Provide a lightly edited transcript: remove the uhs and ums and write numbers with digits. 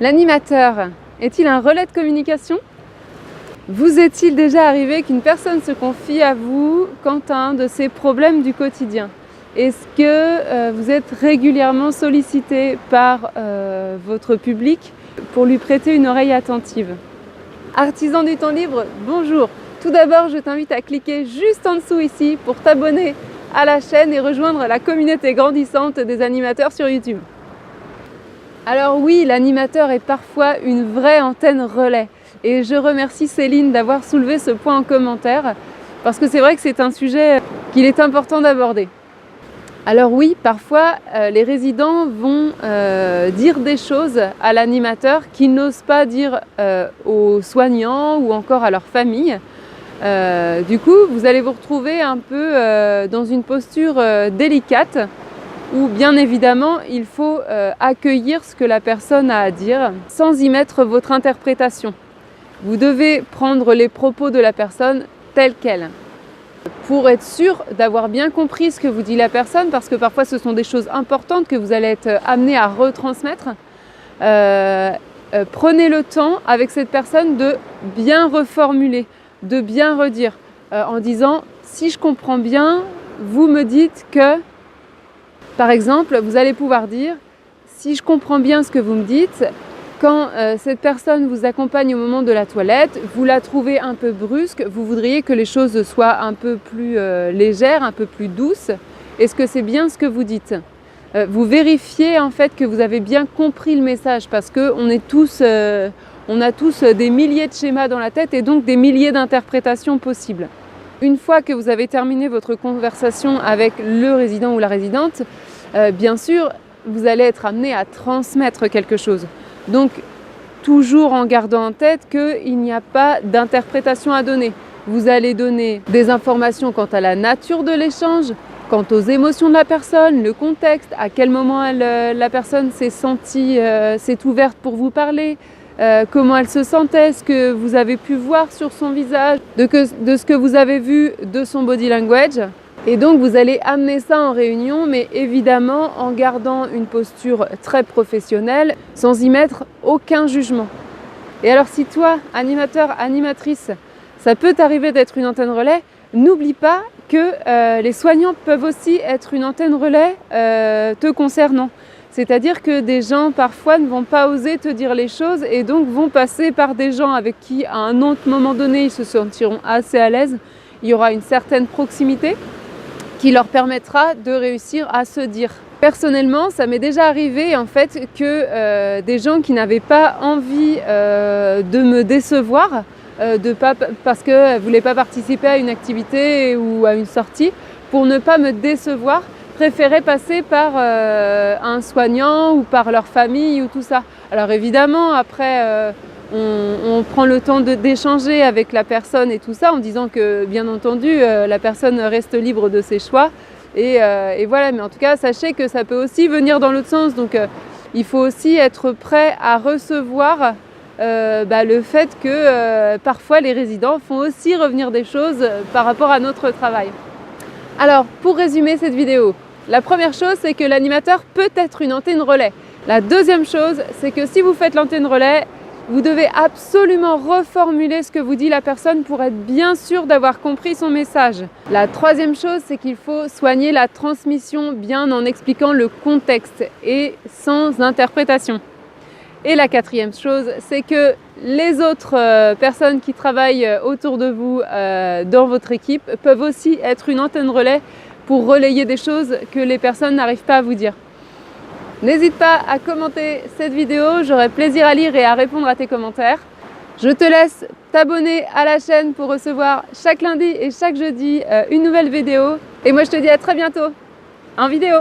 L'animateur est-il un relais de communication? Vous est-il déjà arrivé qu'une personne se confie à vous quant à un de ses problèmes du quotidien? Est-ce que vous êtes régulièrement sollicité par votre public pour lui prêter une oreille attentive? Artisan du temps libre, bonjour! Tout d'abord, je t'invite à cliquer juste en dessous ici pour t'abonner à la chaîne et rejoindre la communauté grandissante des animateurs sur YouTube. Alors oui, l'animateur est parfois une vraie antenne relais. Et je remercie Céline d'avoir soulevé ce point en commentaire, parce que c'est vrai que c'est un sujet qu'il est important d'aborder. Alors oui, parfois les résidents vont dire des choses à l'animateur qu'ils n'osent pas dire aux soignants ou encore à leur famille. Du coup, vous allez vous retrouver un peu dans une posture délicate, où bien évidemment il faut accueillir ce que la personne a à dire sans y mettre votre interprétation. Vous devez prendre les propos de la personne tels quels, pour être sûr d'avoir bien compris ce que vous dit la personne, parce que parfois ce sont des choses importantes que vous allez être amené à retransmettre. Prenez le temps avec cette personne de bien reformuler, de bien redire, en disant « si je comprends bien, vous me dites que… » Par exemple, vous allez pouvoir dire « si je comprends bien ce que vous me dites, quand cette personne vous accompagne au moment de la toilette, vous la trouvez un peu brusque, vous voudriez que les choses soient un peu plus légères, un peu plus douces. Est-ce que c'est bien ce que vous dites ?» Vous vérifiez en fait que vous avez bien compris le message, parce qu'on on a tous des milliers de schémas dans la tête et donc des milliers d'interprétations possibles. Une fois que vous avez terminé votre conversation avec le résident ou la résidente, bien sûr, vous allez être amené à transmettre quelque chose. Donc, toujours en gardant en tête qu'il n'y a pas d'interprétation à donner. Vous allez donner des informations quant à la nature de l'échange, quant aux émotions de la personne, le contexte, à quel moment la personne s'est ouverte pour vous parler, comment elle se sentait, ce que vous avez pu voir sur son visage, de ce que vous avez vu de son body language. Et donc vous allez amener ça en réunion, mais évidemment en gardant une posture très professionnelle, sans y mettre aucun jugement. Et alors si toi, animateur, animatrice, ça peut t'arriver d'être une antenne relais, n'oublie pas que les soignants peuvent aussi être une antenne relais te concernant. C'est-à-dire que des gens parfois ne vont pas oser te dire les choses et donc vont passer par des gens avec qui à un autre moment donné ils se sentiront assez à l'aise. Il y aura une certaine proximité qui leur permettra de réussir à se dire. Personnellement, ça m'est déjà arrivé en fait que des gens qui n'avaient pas envie de me décevoir, parce qu'ils ne voulaient pas participer à une activité ou à une sortie, pour ne pas me décevoir, préféraient passer par un soignant ou par leur famille ou tout ça. Alors évidemment, après, on prend le temps d'échanger avec la personne et tout ça, en disant que, bien entendu, la personne reste libre de ses choix. Et voilà, mais en tout cas, sachez que ça peut aussi venir dans l'autre sens. Donc, il faut aussi être prêt à recevoir le fait que parfois les résidents font aussi revenir des choses par rapport à notre travail. Alors, pour résumer cette vidéo, la première chose, c'est que l'animateur peut être une antenne relais. La deuxième chose, c'est que si vous faites l'antenne relais, vous devez absolument reformuler ce que vous dit la personne pour être bien sûr d'avoir compris son message. La troisième chose, c'est qu'il faut soigner la transmission bien en expliquant le contexte et sans interprétation. Et la quatrième chose, c'est que les autres personnes qui travaillent autour de vous dans votre équipe peuvent aussi être une antenne relais pour relayer des choses que les personnes n'arrivent pas à vous dire. N'hésite pas à commenter cette vidéo, j'aurai plaisir à lire et à répondre à tes commentaires. Je te laisse t'abonner à la chaîne pour recevoir chaque lundi et chaque jeudi une nouvelle vidéo. Et moi je te dis à très bientôt en vidéo.